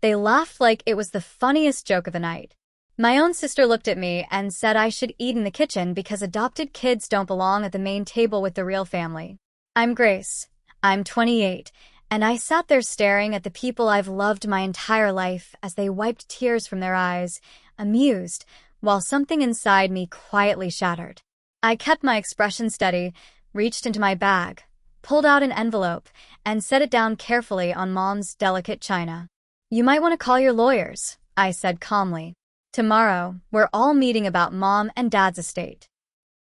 They laughed like it was the funniest joke of the night. My own sister looked at me and said I should eat in the kitchen because adopted kids don't belong at the main table with the real family. I'm Grace. I'm 28, and I sat there staring at the people I've loved my entire life as they wiped tears from their eyes, amused, while something inside me quietly shattered. I kept my expression steady, reached into my bag, pulled out an envelope, and set it down carefully on Mom's delicate china. "You might want to call your lawyers," I said calmly. "Tomorrow, we're all meeting about Mom and Dad's estate."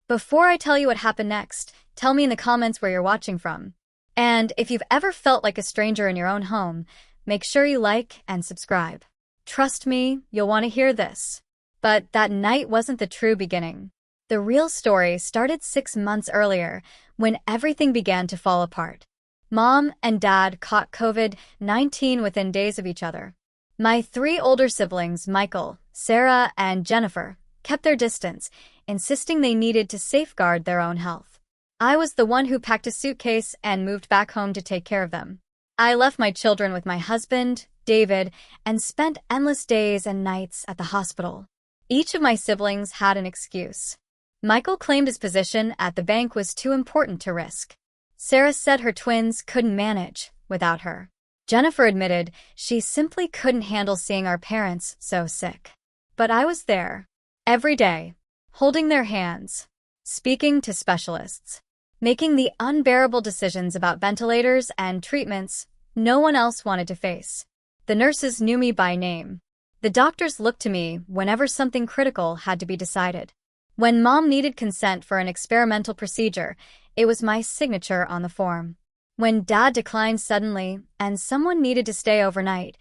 Before I tell you what happened next, tell me in the comments where you're watching from. And if you've ever felt like a stranger in your own home, make sure you like and subscribe. Trust me, you'll want to hear this. But that night wasn't the true beginning. The real story started 6 months earlier, when everything began to fall apart. Mom and Dad caught COVID-19 within days of each other. My 3 older siblings, Michael, Sarah, and Jennifer, kept their distance, insisting they needed to safeguard their own health. I was the one who packed a suitcase and moved back home to take care of them. I left my children with my husband, David, and spent endless days and nights at the hospital. Each of my siblings had an excuse. Michael claimed his position at the bank was too important to risk. Sarah said her twins couldn't manage without her. Jennifer admitted she simply couldn't handle seeing our parents so sick. But I was there, every day, holding their hands, speaking to specialists, making the unbearable decisions about ventilators and treatments no one else wanted to face. The nurses knew me by name. The doctors looked to me whenever something critical had to be decided. When Mom needed consent for an experimental procedure, it was my signature on the form. When Dad declined suddenly and someone needed to stay overnight,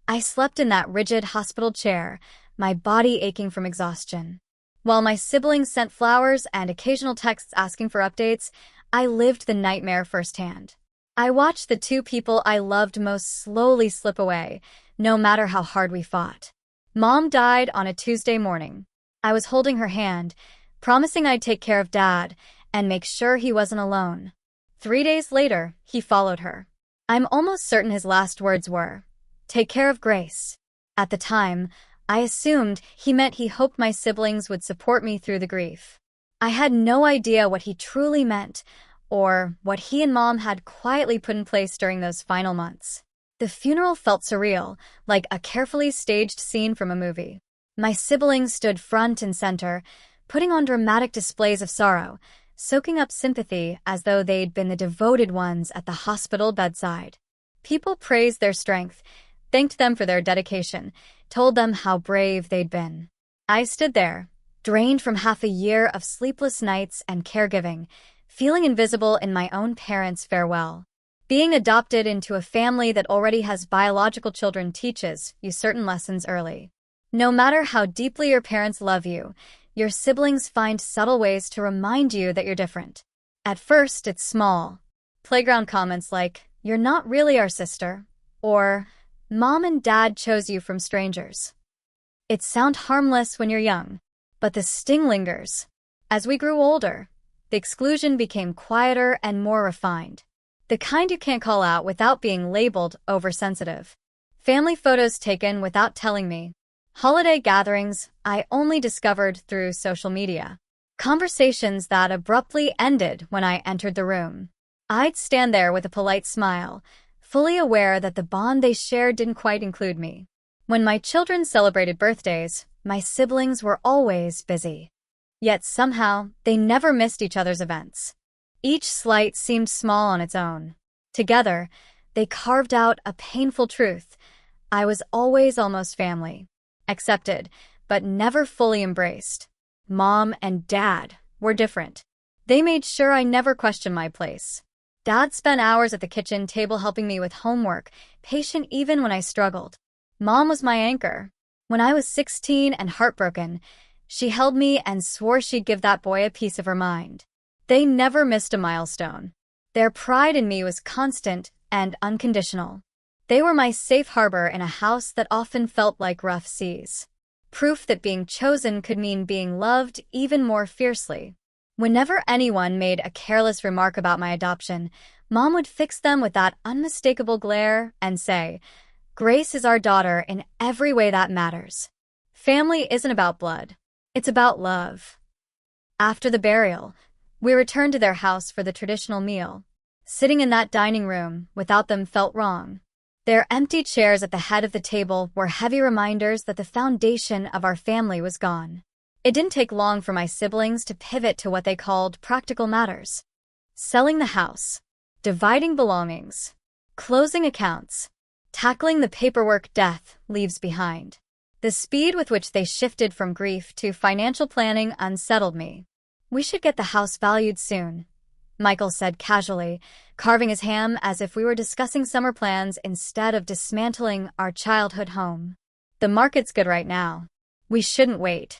I slept in that rigid hospital chair, my body aching from exhaustion. While my siblings sent flowers and occasional texts asking for updates, I lived the nightmare firsthand. I watched the 2 people I loved most slowly slip away, no matter how hard we fought. Mom died on a Tuesday morning. I was holding her hand, promising I'd take care of Dad and make sure he wasn't alone. 3 days later, he followed her. I'm almost certain his last words were, "Take care of Grace." At the time, I assumed he meant he hoped my siblings would support me through the grief. I had no idea what he truly meant, or what he and Mom had quietly put in place during those final months. The funeral felt surreal, like a carefully staged scene from a movie. My siblings stood front and center, putting on dramatic displays of sorrow, soaking up sympathy as though they'd been the devoted ones at the hospital bedside. People praised their strength, thanked them for their dedication, told them how brave they'd been. I stood there, drained from half a year of sleepless nights and caregiving, feeling invisible in my own parents' farewell. Being adopted into a family that already has biological children teaches you certain lessons early. No matter how deeply your parents love you, your siblings find subtle ways to remind you that you're different. At first, it's small. Playground comments like, "You're not really our sister," or "Mom and Dad chose you from strangers." It sounds harmless when you're young, but the sting lingers. As we grew older, the exclusion became quieter and more refined. The kind you can't call out without being labeled oversensitive. Family photos taken without telling me. Holiday gatherings I only discovered through social media. Conversations that abruptly ended when I entered the room. I'd stand there with a polite smile, fully aware that the bond they shared didn't quite include me. When my children celebrated birthdays, my siblings were always busy. Yet somehow, they never missed each other's events. Each slight seemed small on its own. Together, they carved out a painful truth. I was always almost family. Accepted, but never fully embraced. Mom and Dad were different. They made sure I never questioned my place. Dad spent hours at the kitchen table helping me with homework, patient even when I struggled. Mom was my anchor. When I was 16 and heartbroken, she held me and swore she'd give that boy a piece of her mind. They never missed a milestone. Their pride in me was constant and unconditional. They were my safe harbor in a house that often felt like rough seas. Proof that being chosen could mean being loved even more fiercely. Whenever anyone made a careless remark about my adoption, Mom would fix them with that unmistakable glare and say, Grace is our daughter in every way that matters. Family isn't about blood. It's about love. After the burial, we returned to their house for the traditional meal. Sitting in that dining room without them felt wrong. Their empty chairs at the head of the table were heavy reminders that the foundation of our family was gone. It didn't take long for my siblings to pivot to what they called practical matters. Selling the house, dividing belongings, closing accounts, tackling the paperwork death leaves behind. The speed with which they shifted from grief to financial planning unsettled me. "We should get the house valued soon," Michael said casually, carving his ham as if we were discussing summer plans instead of dismantling our childhood home. "The market's good right now. We shouldn't wait."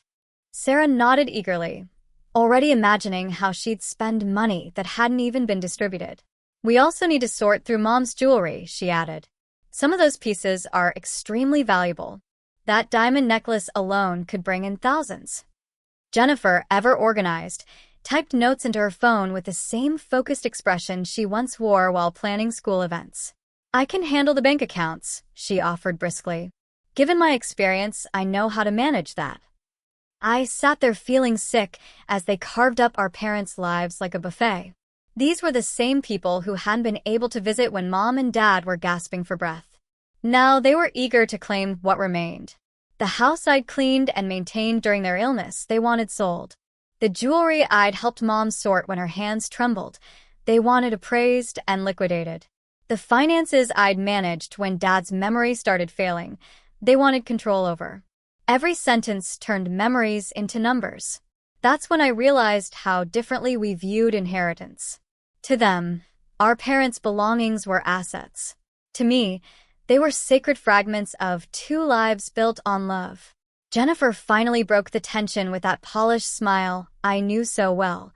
Sarah nodded eagerly, already imagining how she'd spend money that hadn't even been distributed. "We also need to sort through Mom's jewelry," she added. "Some of those pieces are extremely valuable. That diamond necklace alone could bring in thousands." Jennifer, ever organized, typed notes into her phone with the same focused expression she once wore while planning school events. "I can handle the bank accounts," she offered briskly. "Given my experience, I know how to manage that." I sat there feeling sick as they carved up our parents' lives like a buffet. These were the same people who hadn't been able to visit when Mom and Dad were gasping for breath. Now they were eager to claim what remained. The house I'd cleaned and maintained during their illness they wanted sold. The jewelry I'd helped Mom sort when her hands trembled, they wanted appraised and liquidated. The finances I'd managed when Dad's memory started failing, they wanted control over. Every sentence turned memories into numbers. That's when I realized how differently we viewed inheritance. To them, our parents' belongings were assets. To me, they were sacred fragments of two lives built on love. Jennifer finally broke the tension with that polished smile I knew so well,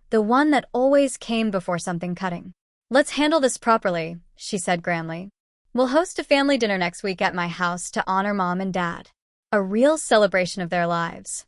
the one that always came before something cutting. "Let's handle this properly," she said grandly. "We'll host a family dinner next week at my house to honor Mom and Dad. A real celebration of their lives."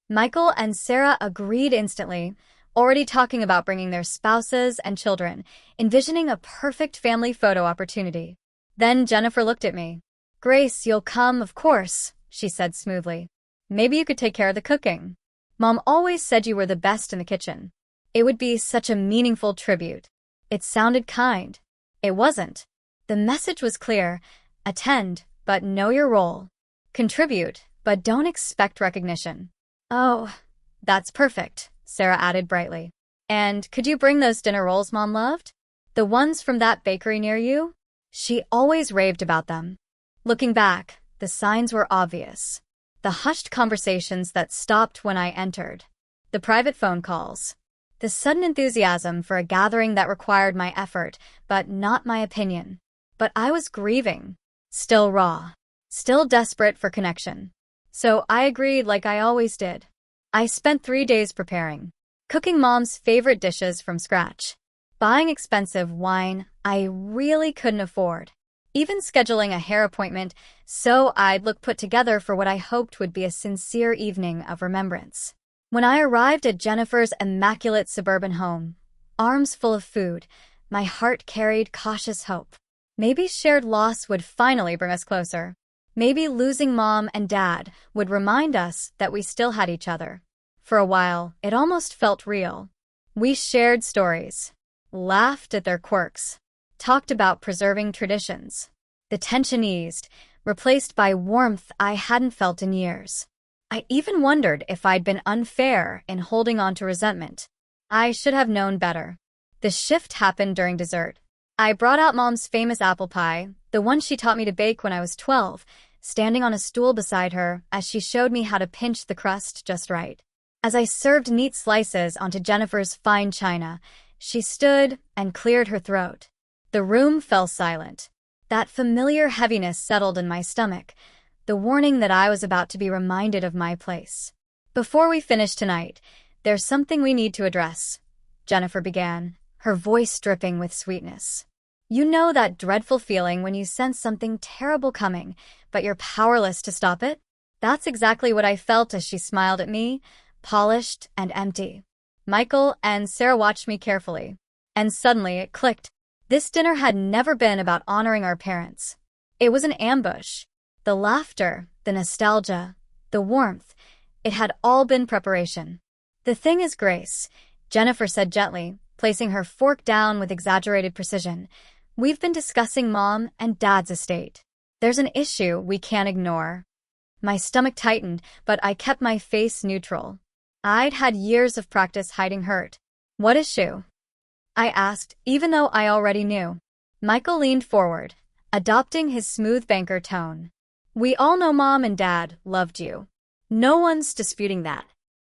Michael and Sarah agreed instantly, already talking about bringing their spouses and children, envisioning a perfect family photo opportunity. Then Jennifer looked at me. "Grace, you'll come, of course," she said smoothly. "Maybe you could take care of the cooking. Mom always said you were the best in the kitchen. It would be such a meaningful tribute." It sounded kind. It wasn't. The message was clear: attend, but know your role. Contribute, but don't expect recognition. "Oh, that's perfect," Sarah added brightly. "And could you bring those dinner rolls Mom loved? The ones from that bakery near you? She always raved about them." Looking back, the signs were obvious. The hushed conversations that stopped when I entered. The private phone calls. The sudden enthusiasm for a gathering that required my effort, but not my opinion. But I was grieving. Still raw. Still desperate for connection. So I agreed like I always did. I spent 3 days preparing. Cooking Mom's favorite dishes from scratch. Buying expensive wine I really couldn't afford. Even scheduling a hair appointment so I'd look put together for what I hoped would be a sincere evening of remembrance. When I arrived at Jennifer's immaculate suburban home, arms full of food, my heart carried cautious hope. Maybe shared loss would finally bring us closer. Maybe losing Mom and Dad would remind us that we still had each other. For a while, it almost felt real. We shared stories, laughed at their quirks, talked about preserving traditions. The tension eased, replaced by warmth I hadn't felt in years. I even wondered if I'd been unfair in holding on to resentment. I should have known better. The shift happened during dessert. I brought out Mom's famous apple pie, the one she taught me to bake when I was 12, standing on a stool beside her as she showed me how to pinch the crust just right. As I served neat slices onto Jennifer's fine china, she stood and cleared her throat. The room fell silent. That familiar heaviness settled in my stomach, the warning that I was about to be reminded of my place. "Before we finish tonight, there's something we need to address," Jennifer began, her voice dripping with sweetness. "You know that dreadful feeling when you sense something terrible coming, but you're powerless to stop it? That's exactly what I felt as she smiled at me, polished and empty." Michael and Sarah watched me carefully, and suddenly it clicked. This dinner had never been about honoring our parents. It was an ambush. The laughter, the nostalgia, the warmth, it had all been preparation. "The thing is, Grace," Jennifer said gently, placing her fork down with exaggerated precision, "we've been discussing Mom and Dad's estate. There's an issue we can't ignore." My stomach tightened, but I kept my face neutral. I'd had years of practice hiding hurt. "What issue?" I asked, even though I already knew. Michael leaned forward, adopting his smooth banker tone. "We all know Mom and Dad loved you. No one's disputing that.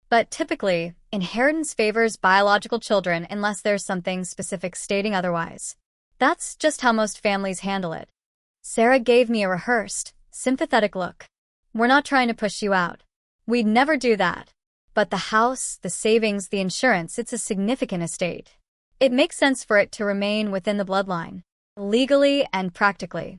But typically, inheritance favors biological children unless there's something specific stating otherwise. That's just how most families handle it." Sarah gave me a rehearsed, sympathetic look. "We're not trying to push you out. We'd never do that. But the house, the savings, the insurance, it's a significant estate. It makes sense for it to remain within the bloodline, legally and practically."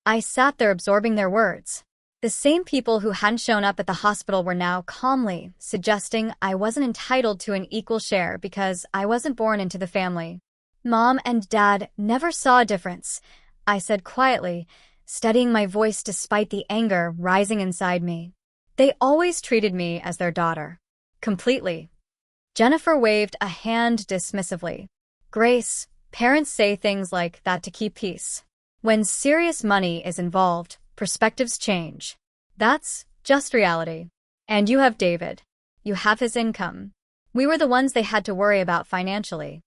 I sat there absorbing their words. The same people who hadn't shown up at the hospital were now calmly suggesting I wasn't entitled to an equal share because I wasn't born into the family. "Mom and Dad never saw a difference," I said quietly, steadying my voice despite the anger rising inside me. "They always treated me as their daughter. Completely." Jennifer waved a hand dismissively. "Grace, parents say things like that to keep peace. When serious money is involved, perspectives change. That's just reality. And you have David. You have his income. We were the ones they had to worry about financially."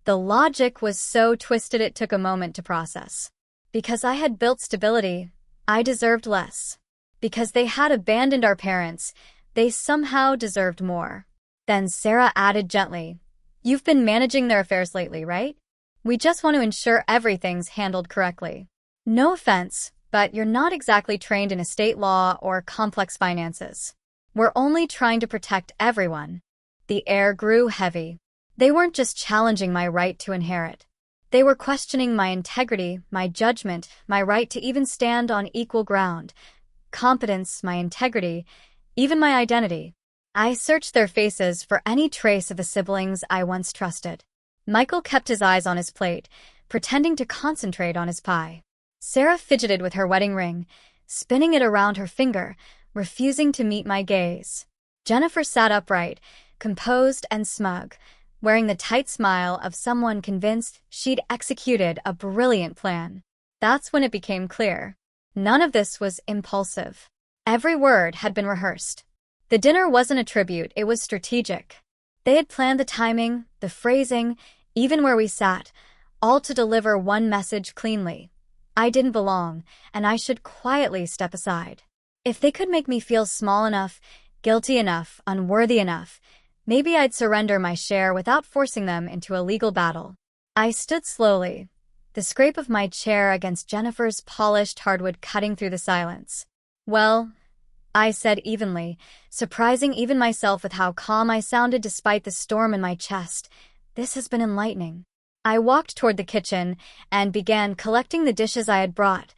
The logic was so twisted it took a moment to process. Because I had built stability, I deserved less. Because they had abandoned our parents, they somehow deserved more. Then Sarah added gently, "You've been managing their affairs lately, right? We just want to ensure everything's handled correctly. No offense, but you're not exactly trained in estate law or complex finances. We're only trying to protect everyone." The air grew heavy. They weren't just challenging my right to inherit. They were questioning my integrity, my judgment, my right to even stand on equal ground, competence, my integrity, even my identity. I searched their faces for any trace of the siblings I once trusted. Michael kept his eyes on his plate, pretending to concentrate on his pie. Sarah fidgeted with her wedding ring, spinning it around her finger, refusing to meet my gaze. Jennifer sat upright, composed and smug, wearing the tight smile of someone convinced she'd executed a brilliant plan. That's when it became clear. None of this was impulsive. Every word had been rehearsed. The dinner wasn't a tribute, it was strategic. They had planned the timing, the phrasing, even where we sat, all to deliver one message cleanly. I didn't belong, and I should quietly step aside. If they could make me feel small enough, guilty enough, unworthy enough, maybe I'd surrender my share without forcing them into a legal battle. I stood slowly, the scrape of my chair against Jennifer's polished hardwood cutting through the silence. "Well," I said evenly, surprising even myself with how calm I sounded despite the storm in my chest, "this has been enlightening." I walked toward the kitchen and began collecting the dishes I had brought,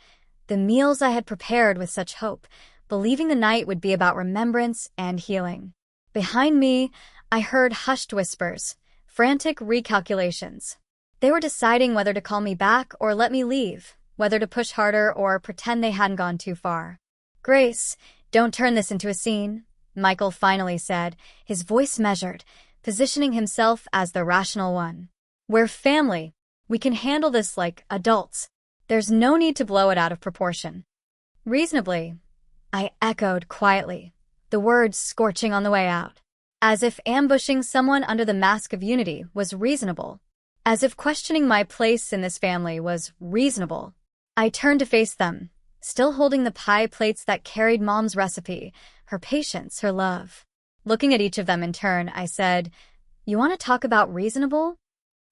the meals I had prepared with such hope, believing the night would be about remembrance and healing. Behind me, I heard hushed whispers, frantic recalculations. They were deciding whether to call me back or let me leave, whether to push harder or pretend they hadn't gone too far. "Grace, don't turn this into a scene," Michael finally said, his voice measured, positioning himself as the rational one. "We're family. We can handle this like adults. There's no need to blow it out of proportion." "Reasonably," I echoed quietly, the words scorching on the way out. As if ambushing someone under the mask of unity was reasonable. As if questioning my place in this family was reasonable. I turned to face them, still holding the pie plates that carried Mom's recipe, her patience, her love. Looking at each of them in turn, I said, "You want to talk about reasonable?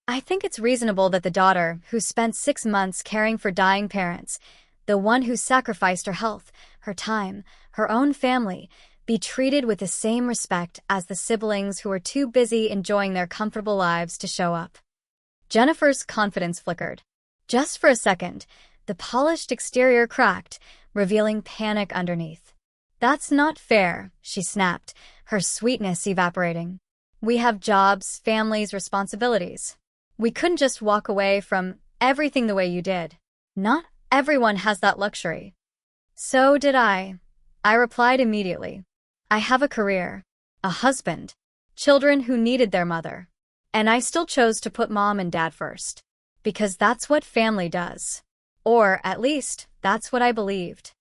I think it's reasonable that the daughter, who spent 6 months caring for dying parents, the one who sacrificed her health, her time, her own family, be treated with the same respect as the siblings who were too busy enjoying their comfortable lives to show up." Jennifer's confidence flickered. Just for a second, the polished exterior cracked, revealing panic underneath. "That's not fair," she snapped, her sweetness evaporating. "We have jobs, families, responsibilities. We couldn't just walk away from everything the way you did." "Not Everyone has that luxury. So did I. I replied immediately. I have a career, a husband, children who needed their mother. And I still chose to put mom and dad first. Because that's what family does. Or, at least, that's what I believed.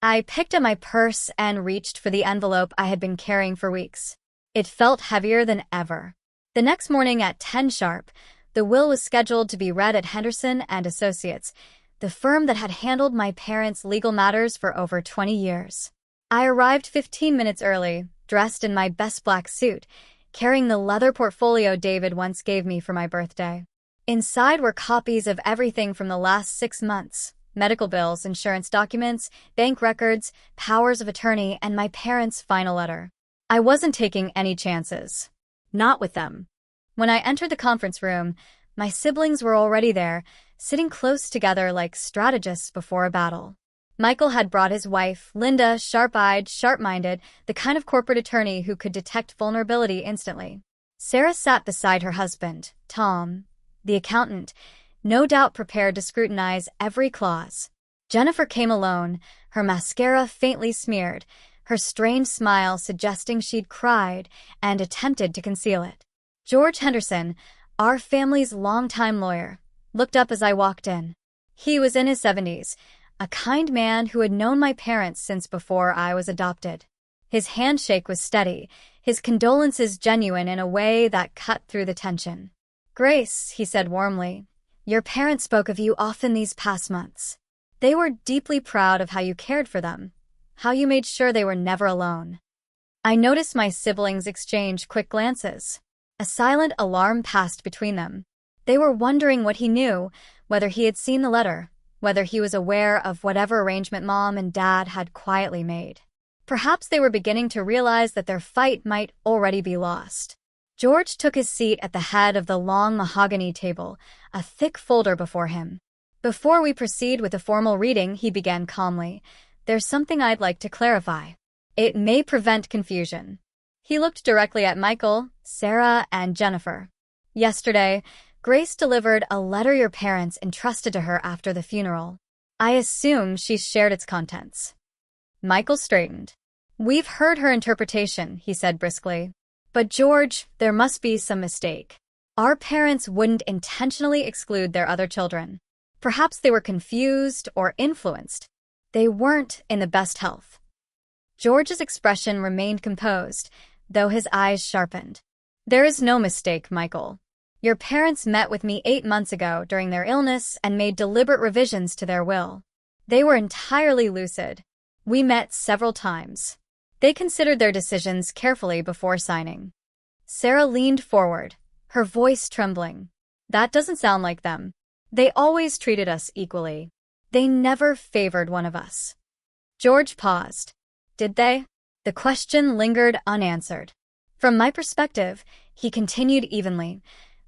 I picked up my purse and reached for the envelope I had been carrying for weeks. It felt heavier than ever. The next morning at 10 sharp, the will was scheduled to be read at Henderson and Associates, the firm that had handled my parents' legal matters for over 20 years. I arrived 15 minutes early, dressed in my best black suit, carrying the leather portfolio David once gave me for my birthday. Inside were copies of everything from the last 6 months: medical bills, insurance documents, bank records, powers of attorney, and my parents' final letter. I wasn't taking any chances. Not with them. When I entered the conference room, my siblings were already there, sitting close together like strategists before a battle. Michael had brought his wife, Linda, sharp-eyed, sharp-minded, the kind of corporate attorney who could detect vulnerability instantly. Sarah sat beside her husband, Tom, the accountant, no doubt prepared to scrutinize every clause. Jennifer came alone, her mascara faintly smeared, her strained smile suggesting she'd cried and attempted to conceal it. George Henderson, our family's longtime lawyer, looked up as I walked in. He was in his 70s, a kind man who had known my parents since before I was adopted. His handshake was steady, his condolences genuine in a way that cut through the tension. "Grace," he said warmly, "your parents spoke of you often these past months. They were deeply proud of how you cared for them, how you made sure they were never alone." I noticed my siblings exchange quick glances. A silent alarm passed between them. They were wondering what he knew, whether he had seen the letter, whether he was aware of whatever arrangement Mom and Dad had quietly made. Perhaps they were beginning to realize that their fight might already be lost. George took his seat at the head of the long mahogany table, a thick folder before him. "Before we proceed with the formal reading," he began calmly, "there's something I'd like to clarify. It may prevent confusion." He looked directly at Michael, Sarah, and Jennifer. "Yesterday, Grace delivered a letter your parents entrusted to her after the funeral. I assume she shared its contents." Michael straightened. "We've heard her interpretation," he said briskly. "But George, there must be some mistake. Our parents wouldn't intentionally exclude their other children. Perhaps they were confused or influenced. They weren't in the best health." George's expression remained composed, though his eyes sharpened. "There is no mistake, Michael. Your parents met with me 8 months ago during their illness and made deliberate revisions to their will. They were entirely lucid. We met several times. They considered their decisions carefully before signing." Sarah leaned forward, her voice trembling. "That doesn't sound like them. They always treated us equally. They never favored one of us." George paused. "Did they?" The question lingered unanswered. "From my perspective," he continued evenly,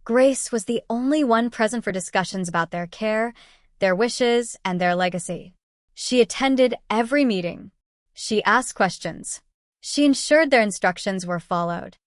"Grace was the only one present for discussions about their care, their wishes, and their legacy. She attended every meeting. She asked questions. She ensured their instructions were followed."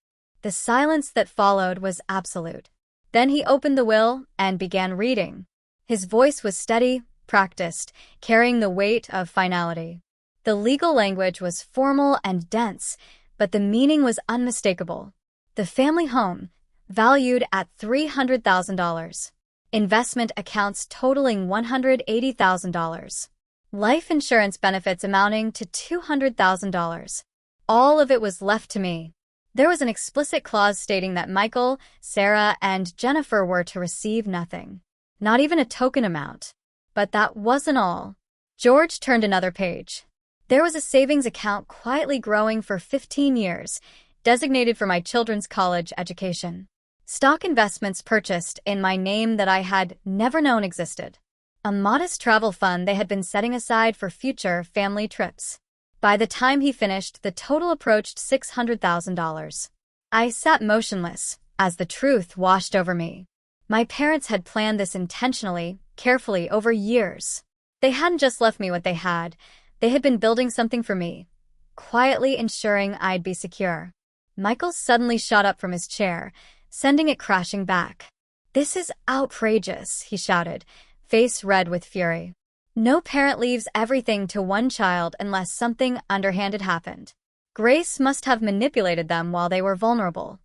The silence that followed was absolute. Then he opened the will and began reading. His voice was steady, practiced, carrying the weight of finality. The legal language was formal and dense, but the meaning was unmistakable. The family home, valued at $300,000. Investment accounts totaling $180,000. Life insurance benefits amounting to $200,000. All of it was left to me. There was an explicit clause stating that Michael, Sarah, and Jennifer were to receive nothing. Not even a token amount. But that wasn't all. George turned another page. There was a savings account quietly growing for 15 years, designated for my children's college education. Stock investments purchased in my name that I had never known existed. A modest travel fund they had been setting aside for future family trips. By the time he finished, the total approached $600,000. I sat motionless as the truth washed over me. My parents had planned this intentionally, carefully, over years. They hadn't just left me what they had. They had been building something for me, quietly ensuring I'd be secure. Michael suddenly shot up from his chair, sending it crashing back. "This is outrageous," he shouted, face red with fury. No parent leaves everything to one child unless something underhanded happened. Grace must have manipulated them while they were vulnerable.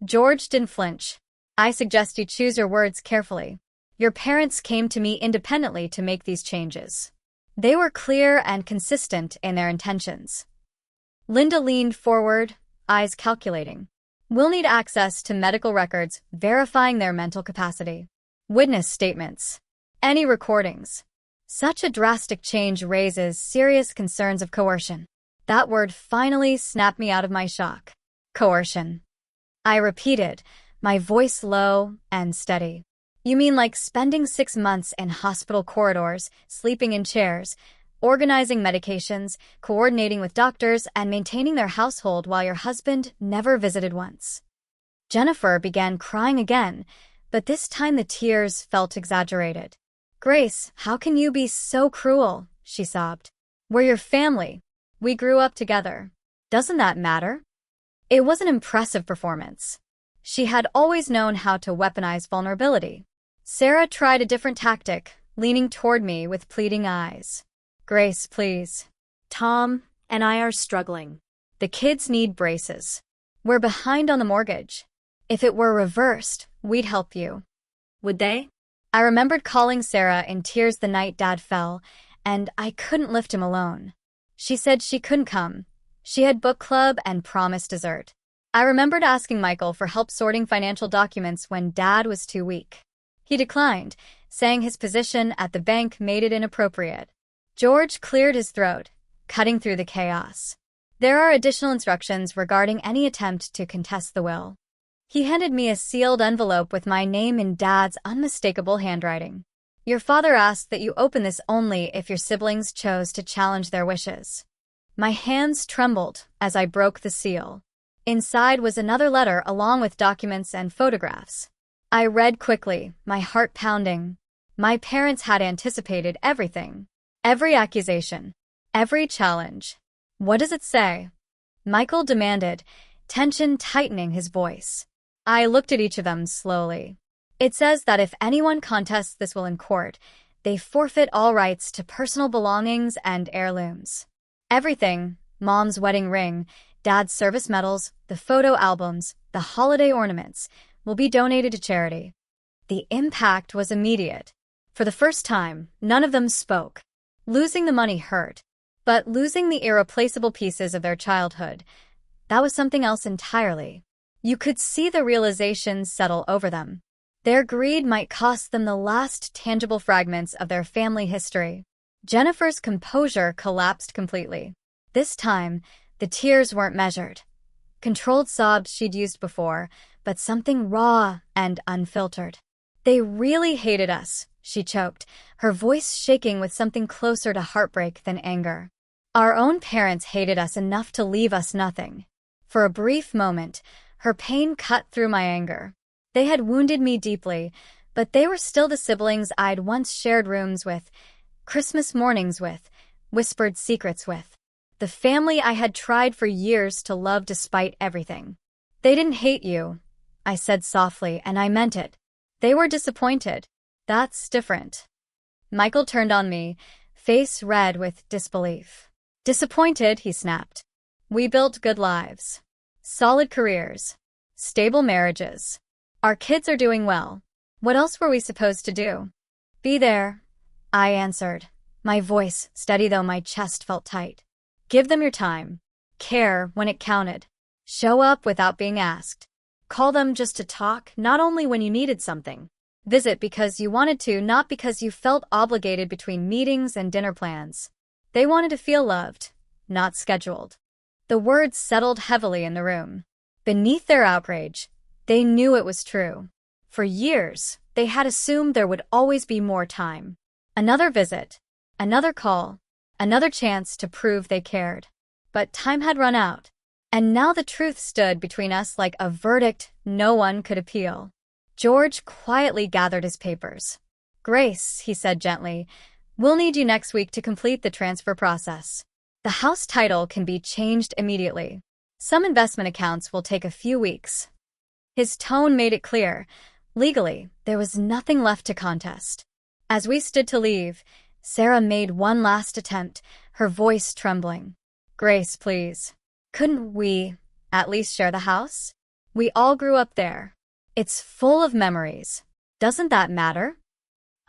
George didn't flinch. I suggest you choose your words carefully. Your parents came to me independently to make these changes. They were clear and consistent in their intentions. Linda leaned forward, eyes calculating. We'll need access to medical records verifying their mental capacity. Witness statements. Any recordings. Such a drastic change raises serious concerns of coercion. That word finally snapped me out of my shock. Coercion. I repeated, my voice low and steady. You mean like spending 6 months in hospital corridors, sleeping in chairs, organizing medications, coordinating with doctors, and maintaining their household while your husband never visited once? Jennifer began crying again, but this time the tears felt exaggerated. Grace, how can you be so cruel? She sobbed. We're your family. We grew up together. Doesn't that matter? It was an impressive performance. She had always known how to weaponize vulnerability. Sarah tried a different tactic, leaning toward me with pleading eyes. Grace, please. Tom and I are struggling. The kids need braces. We're behind on the mortgage. If it were reversed, we'd help you. Would they? I remembered calling Sarah in tears the night Dad fell, and I couldn't lift him alone. She said she couldn't come. She had book club and promised dessert. I remembered asking Michael for help sorting financial documents when Dad was too weak. He declined, saying his position at the bank made it inappropriate. George cleared his throat, cutting through the chaos. There are additional instructions regarding any attempt to contest the will. He handed me a sealed envelope with my name in Dad's unmistakable handwriting. Your father asked that you open this only if your siblings chose to challenge their wishes. My hands trembled as I broke the seal. Inside was another letter along with documents and photographs. I read quickly, my heart pounding. My parents had anticipated everything. Every accusation. Every challenge. What does it say? Michael demanded, tension tightening his voice. I looked at each of them slowly. It says that if anyone contests this will in court, they forfeit all rights to personal belongings and heirlooms. Everything, Mom's wedding ring, Dad's service medals, the photo albums, the holiday ornaments, will be donated to charity. The impact was immediate. For the first time, none of them spoke. Losing the money hurt, but losing the irreplaceable pieces of their childhood, that was something else entirely. You could see the realization settle over them. Their greed might cost them the last tangible fragments of their family history. Jennifer's composure collapsed completely. This time, the tears weren't measured. Controlled sobs she'd used before, but something raw and unfiltered. They really hated us, she choked, her voice shaking with something closer to heartbreak than anger. Our own parents hated us enough to leave us nothing. For a brief moment, her pain cut through my anger. They had wounded me deeply, but they were still the siblings I'd once shared rooms with, Christmas mornings with, whispered secrets with. The family I had tried for years to love despite everything. They didn't hate you, I said softly, and I meant it. They were disappointed. That's different. Michael turned on me, face red with disbelief. Disappointed, he snapped. We built good lives. Solid careers. Stable marriages. Our kids are doing well. What else were we supposed to do? Be there, I answered, my voice steady though my chest felt tight. Give them your time. Care when it counted. Show up without being asked. Call them just to talk, not only when you needed something. Visit because you wanted to, not because you felt obligated between meetings and dinner plans. They wanted to feel loved, not scheduled. The words settled heavily in the room. Beneath their outrage, they knew it was true. For years, they had assumed there would always be more time. Another visit, another call, another chance to prove they cared. But time had run out, and now the truth stood between us like a verdict no one could appeal. George quietly gathered his papers. Grace, he said gently, we'll need you next week to complete the transfer process. The house title can be changed immediately. Some investment accounts will take a few weeks. His tone made it clear. Legally, there was nothing left to contest. As we stood to leave, Sarah made one last attempt, her voice trembling. Grace, please. Couldn't we at least share the house? We all grew up there. It's full of memories. Doesn't that matter?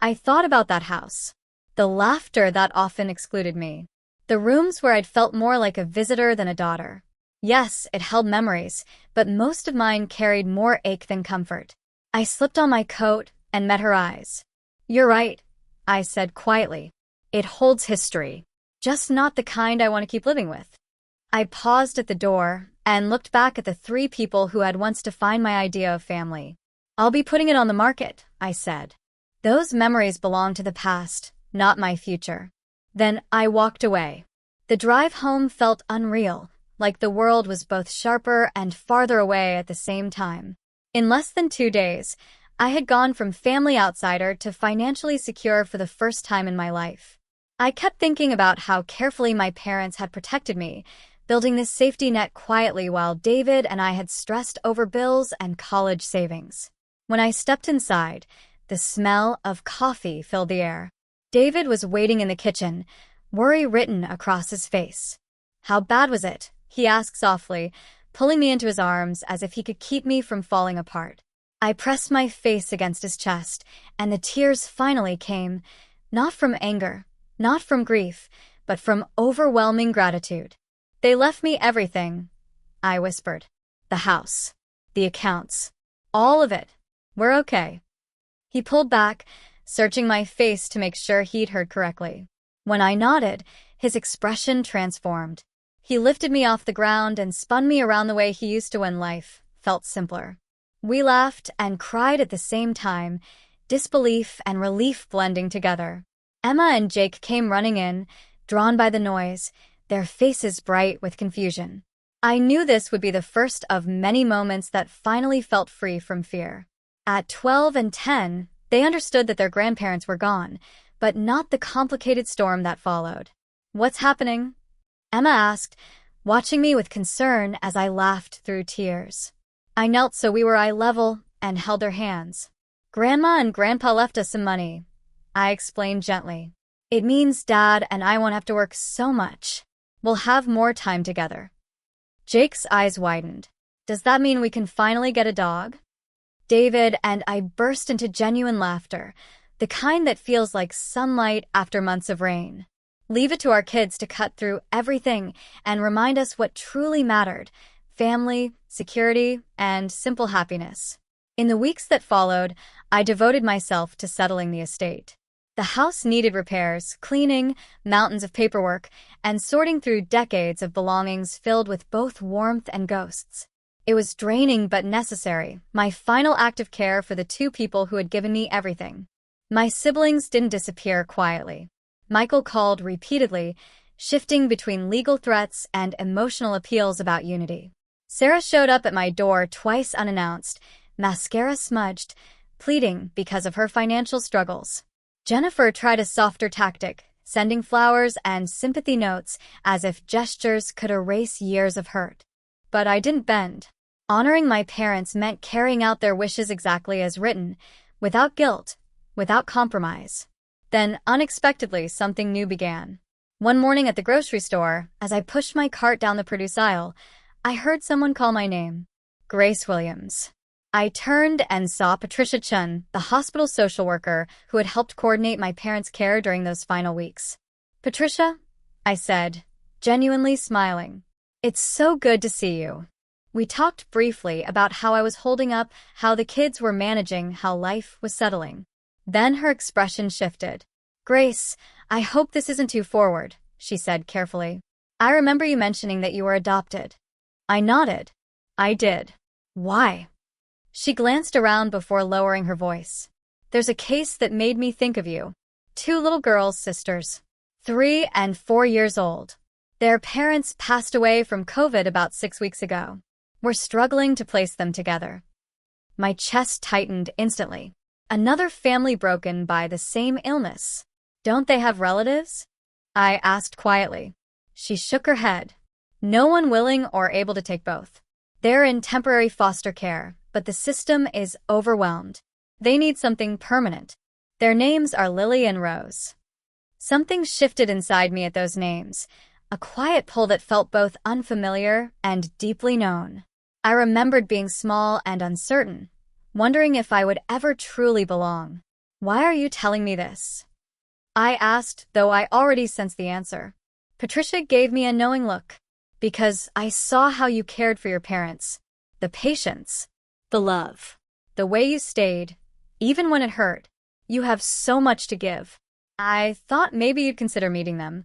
I thought about that house. The laughter that often excluded me. The rooms where I'd felt more like a visitor than a daughter. Yes, it held memories, but most of mine carried more ache than comfort. I slipped on my coat and met her eyes. You're right, I said quietly. It holds history, just not the kind I want to keep living with. I paused at the door and looked back at the three people who had once defined my idea of family. I'll be putting it on the market, I said. Those memories belong to the past, not my future. Then I walked away. The drive home felt unreal, like the world was both sharper and farther away at the same time. In less than 2 days, I had gone from family outsider to financially secure for the first time in my life. I kept thinking about how carefully my parents had protected me, building this safety net quietly while David and I had stressed over bills and college savings. When I stepped inside, the smell of coffee filled the air. David was waiting in the kitchen, worry written across his face. How bad was it? He asked softly, pulling me into his arms as if he could keep me from falling apart. I pressed my face against his chest, and the tears finally came, not from anger, not from grief, but from overwhelming gratitude. They left me everything, I whispered. The house, the accounts, all of it. We're okay. He pulled back, searching my face to make sure he'd heard correctly. When I nodded, his expression transformed. He lifted me off the ground and spun me around the way he used to when life felt simpler. We laughed and cried at the same time, disbelief and relief blending together. Emma and Jake came running in, drawn by the noise, their faces bright with confusion. I knew this would be the first of many moments that finally felt free from fear. At 12 and 10, they understood that their grandparents were gone, but not the complicated storm that followed. What's happening? Emma asked, watching me with concern as I laughed through tears. I knelt so we were eye level and held their hands. Grandma and Grandpa left us some money, I explained gently. It means Dad and I won't have to work so much. We'll have more time together. Jake's eyes widened. Does that mean we can finally get a dog? David and I burst into genuine laughter, the kind that feels like sunlight after months of rain. Leave it to our kids to cut through everything and remind us what truly mattered: family, security, and simple happiness. In the weeks that followed, I devoted myself to settling the estate. The house needed repairs, cleaning, mountains of paperwork, and sorting through decades of belongings filled with both warmth and ghosts. It was draining but necessary, my final act of care for the two people who had given me everything. My siblings didn't disappear quietly. Michael called repeatedly, shifting between legal threats and emotional appeals about unity. Sarah showed up at my door twice unannounced, mascara smudged, pleading because of her financial struggles. Jennifer tried a softer tactic, sending flowers and sympathy notes as if gestures could erase years of hurt. But I didn't bend. Honoring my parents meant carrying out their wishes exactly as written, without guilt, without compromise. Then, unexpectedly, something new began. One morning at the grocery store, as I pushed my cart down the produce aisle, I heard someone call my name. Grace Williams. I turned and saw Patricia Chun, the hospital social worker who had helped coordinate my parents' care during those final weeks. Patricia, I said, genuinely smiling. It's so good to see you. We talked briefly about how I was holding up, how the kids were managing, how life was settling. Then her expression shifted. Grace, I hope this isn't too forward, she said carefully. I remember you mentioning that you were adopted. I nodded. I did. Why? She glanced around before lowering her voice. There's a case that made me think of you. 2 little girls, sisters, 3 and 4 years old. Their parents passed away from COVID about 6 weeks ago. We're struggling to place them together. My chest tightened instantly. Another family broken by the same illness. Don't they have relatives? I asked quietly. She shook her head. No one willing or able to take both. They're in temporary foster care, but the system is overwhelmed. They need something permanent. Their names are Lily and Rose. Something shifted inside me at those names, a quiet pull that felt both unfamiliar and deeply known. I remembered being small and uncertain, wondering if I would ever truly belong. "Why are you telling me this?" I asked, though I already sensed the answer. Patricia gave me a knowing look. "Because I saw how you cared for your parents. The patience, the love, the way you stayed, even when it hurt. You have so much to give. I thought maybe you'd consider meeting them."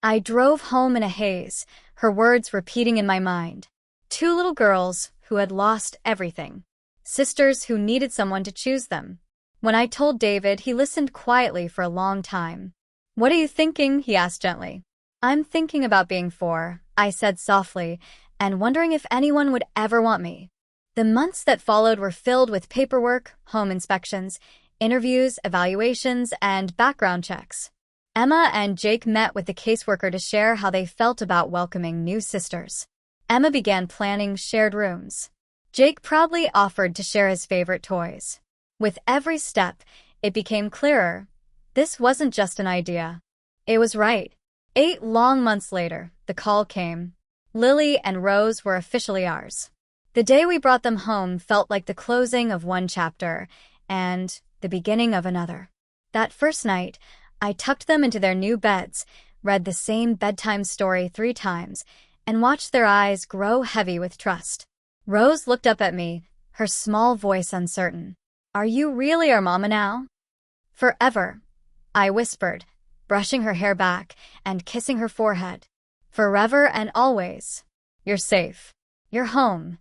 I drove home in a haze, her words repeating in my mind. Two little girls who had lost everything. Sisters who needed someone to choose them. When I told David, he listened quietly for a long time. "What are you thinking?" he asked gently. "I'm thinking about being 4, I said softly, and wondering if anyone would ever want me. The months that followed were filled with paperwork, home inspections, interviews, evaluations, and background checks. Emma and Jake met with the caseworker to share how they felt about welcoming new sisters. Emma began planning shared rooms. Jake proudly offered to share his favorite toys. With every step, it became clearer. This wasn't just an idea. It was right. 8 long months later, the call came. Lily and Rose were officially ours. The day we brought them home felt like the closing of one chapter and the beginning of another. That first night, I tucked them into their new beds, read the same bedtime story 3 times, and watched their eyes grow heavy with trust. Rose looked up at me, her small voice uncertain. "Are you really our mama now?" "Forever," I whispered, brushing her hair back and kissing her forehead. "Forever and always. You're safe. You're home."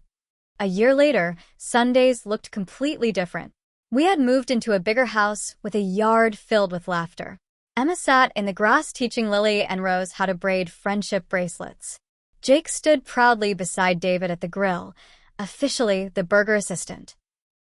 A year later, Sundays looked completely different. We had moved into a bigger house with a yard filled with laughter. Emma sat in the grass teaching Lily and Rose how to braid friendship bracelets. Jake stood proudly beside David at the grill, officially the burger assistant.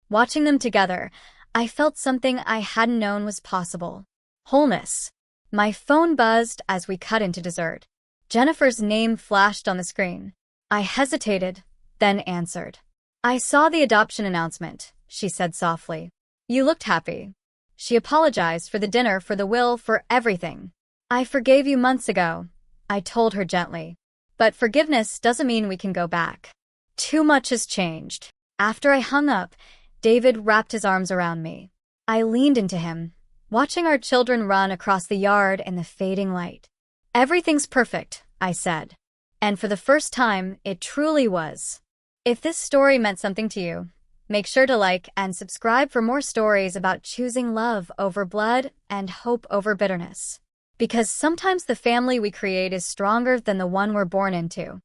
Watching them together, I felt something I hadn't known was possible. Wholeness. My phone buzzed as we cut into dessert. Jennifer's name flashed on the screen. I hesitated, then answered. "I saw the adoption announcement," she said softly. "You looked happy." She apologized for the dinner, for the will, for everything. "I forgave you months ago," I told her gently. "But forgiveness doesn't mean we can go back. Too much has changed." After I hung up, David wrapped his arms around me. I leaned into him, watching our children run across the yard in the fading light. "Everything's perfect," I said. And for the first time, it truly was. If this story meant something to you, make sure to like and subscribe for more stories about choosing love over blood and hope over bitterness. Because sometimes the family we create is stronger than the one we're born into.